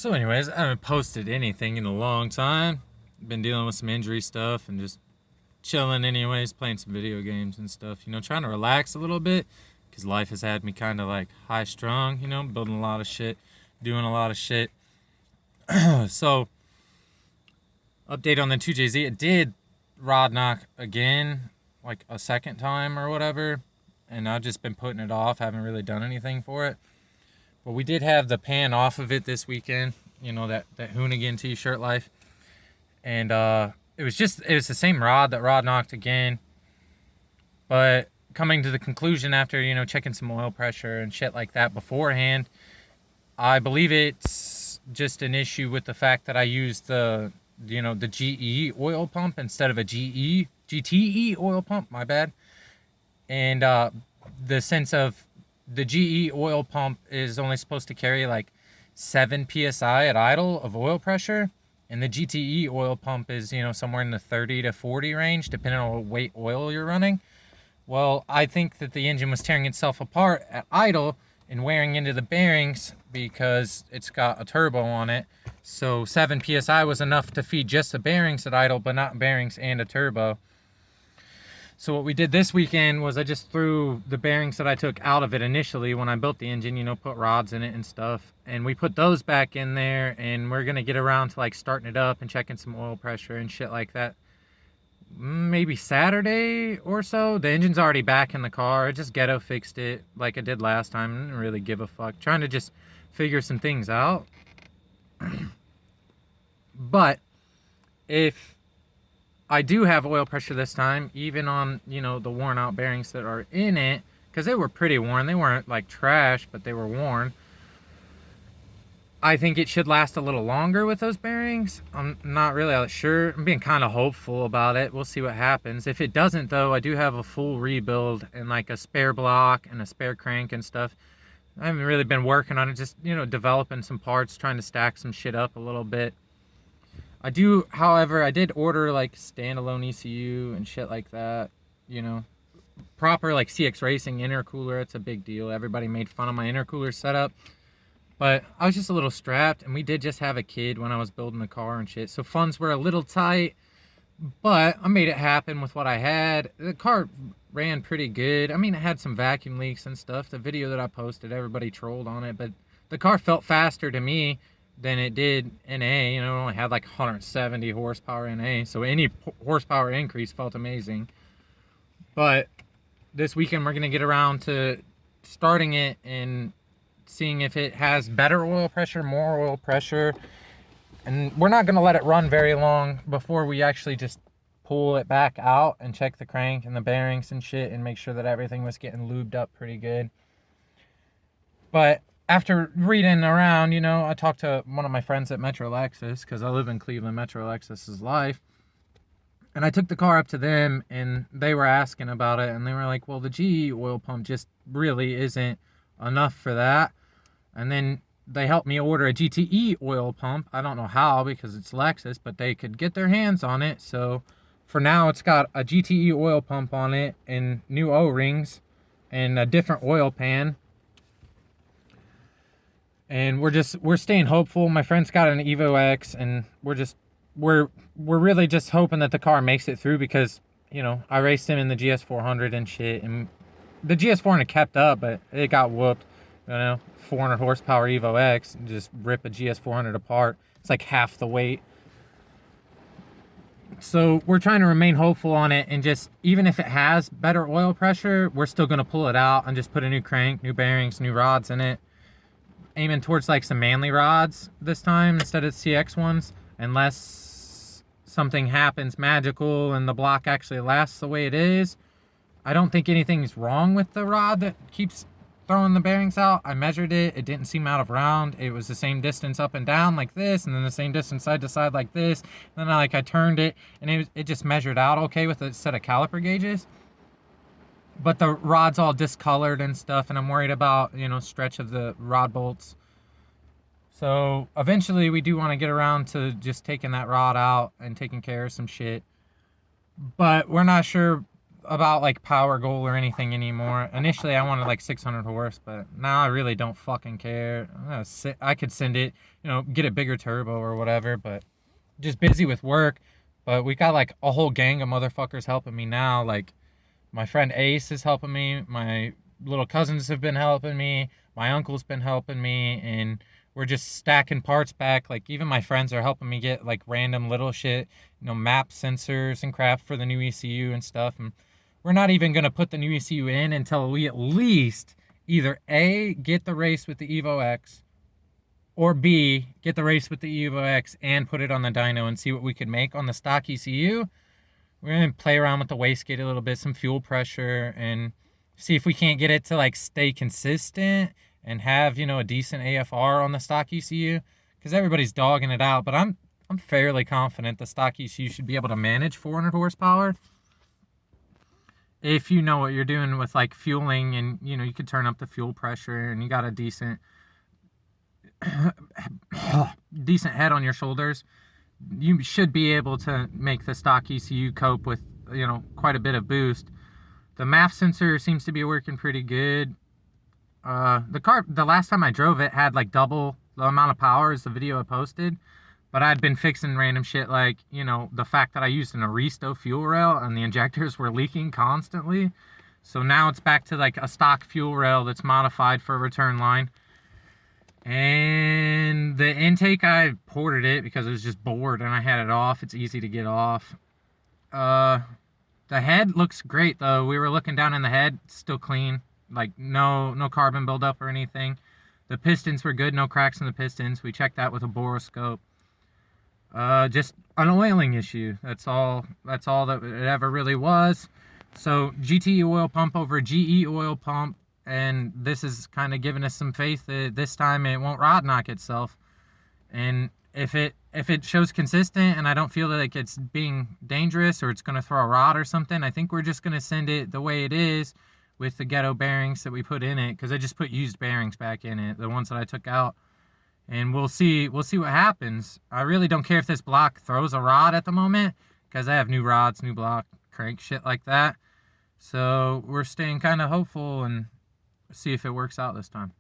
So, anyways, I haven't posted anything in a long time. Been dealing with some injury stuff and just chilling, anyways, playing some video games and stuff. Trying to relax a little bit because life has had me kind of like high strung, building a lot of shit, doing a lot of shit. So, update on the 2JZ. It did rod knock again, like a second time or whatever. And I've just been putting it off, haven't really done anything for it. But we did have the pan off of it this weekend, that Hoonigan t-shirt life. And it was the same rod that rod knocked again. But coming to the conclusion after, checking some oil pressure and shit like that beforehand, I believe it's just an issue with the fact that I used the GE oil pump instead of a GTE oil pump, my bad. And the sense of the GE oil pump is only supposed to carry like 7 psi at idle of oil pressure, and the GTE oil pump is somewhere in the 30 to 40 range depending on what weight oil you're running. Well, I think that the engine was tearing itself apart at idle and wearing into the bearings because it's got a turbo on it. So 7 psi was enough to feed just the bearings at idle, but not bearings and a turbo. So what we did this weekend was I just threw the bearings that I took out of it initially when I built the engine, put rods in it and stuff. And we put those back in there, and we're going to get around to like starting it up and checking some oil pressure and shit like that. Maybe Saturday or so. The engine's already back in the car. I just ghetto fixed it like I did last time. I didn't really give a fuck. Trying to just figure some things out. But if I do have oil pressure this time, even on, the worn out bearings that are in it, because they were pretty worn. They weren't like trash, but they were worn. I think it should last a little longer with those bearings. I'm not really sure. I'm being kind of hopeful about it. We'll see what happens. If it doesn't, though, I do have a full rebuild and like a spare block and a spare crank and stuff. I haven't really been working on it, just, developing some parts, trying to stack some shit up a little bit. However, I did order like standalone ECU and shit like that, proper like CX Racing intercooler. It's a big deal. Everybody made fun of my intercooler setup, but I was just a little strapped, and we did just have a kid when I was building the car and shit. So funds were a little tight, but I made it happen with what I had. The car ran pretty good. I mean, it had some vacuum leaks and stuff. The video that I posted, everybody trolled on it, but the car felt faster to me than it did NA. It only had like 170 horsepower NA, so any horsepower increase felt amazing. But this weekend we're gonna get around to starting it and seeing if it has better oil pressure, more oil pressure, and we're not gonna let it run very long before we actually just pull it back out and check the crank and the bearings and shit and make sure that everything was getting lubed up pretty good. But after reading around, I talked to one of my friends at Metro Lexus, because I live in Cleveland. Metro Lexus is life. And I took the car up to them, and they were asking about it, and they were like, well, the GE oil pump just really isn't enough for that. And then they helped me order a GTE oil pump. I don't know how, because it's Lexus, but they could get their hands on it. So for now, it's got a GTE oil pump on it and new O-rings and a different oil pan. And we're staying hopeful. My friend's got an Evo X, and we're really just hoping that the car makes it through, because, I raced him in the GS400 and shit, and the GS400 kept up, but it got whooped. 400 horsepower Evo X, just rip a GS400 apart. It's like half the weight. So we're trying to remain hopeful on it, and just, even if it has better oil pressure, we're still going to pull it out and just put a new crank, new bearings, new rods in it. Aiming towards like some Manly rods this time instead of CX ones, unless something happens magical and the block actually lasts the way it is. I don't think anything's wrong with the rod that keeps throwing the bearings out. I measured it. It didn't seem out of round. It was the same distance up and down like this, and then the same distance side to side like this. And then I turned it, and it just measured out okay with a set of caliper gauges. But the rod's all discolored and stuff, and I'm worried about, stretch of the rod bolts. So eventually we do want to get around to just taking that rod out and taking care of some shit. But we're not sure about like power goal or anything anymore. Initially, I wanted like 600 horse, but now I really don't fucking care. I could send it, get a bigger turbo or whatever, but just busy with work. But we got like a whole gang of motherfuckers helping me now. Like my friend Ace is helping me. My little cousins have been helping me. My uncle's been helping me, and we're just stacking parts back. Like even my friends are helping me get like random little shit, map sensors and crap for the new ECU and stuff. And we're not even gonna put the new ECU in until we at least either A, get the race with the Evo X, or B, get the race with the Evo X and put it on the dyno and see what we can make on the stock ECU. We're gonna play around with the wastegate a little bit, some fuel pressure, and see if we can't get it to like stay consistent and have a decent AFR on the stock ECU, because everybody's dogging it out. But I'm fairly confident the stock ECU should be able to manage 400 horsepower if you know what you're doing with like fueling, and you could turn up the fuel pressure and you got a decent head on your shoulders. You should be able to make the stock ECU cope with quite a bit of boost. The MAF sensor seems to be working pretty good. The last time I drove it had like double the amount of power as the video I posted, but I'd been fixing random shit like the fact that I used an Aristo fuel rail and the injectors were leaking constantly. So now it's back to like a stock fuel rail that's modified for a return line. And the intake, I ported it because I was just bored and I had it off. It's easy to get off. The head looks great though. We were looking down in the head, still clean. Like no carbon buildup or anything. The pistons were good, no cracks in the pistons. We checked that with a boroscope. Just an oiling issue. That's all that it ever really was. So GT oil pump over GE oil pump. And this is kind of giving us some faith that this time it won't rod knock itself. And if it shows consistent and I don't feel like it's being dangerous or it's going to throw a rod or something, I think we're just going to send it the way it is with the ghetto bearings that we put in it, because I just put used bearings back in it, the ones that I took out. And we'll see what happens. I really don't care if this block throws a rod at the moment, because I have new rods, new block, crank, shit like that. So we're staying kind of hopeful and see if it works out this time.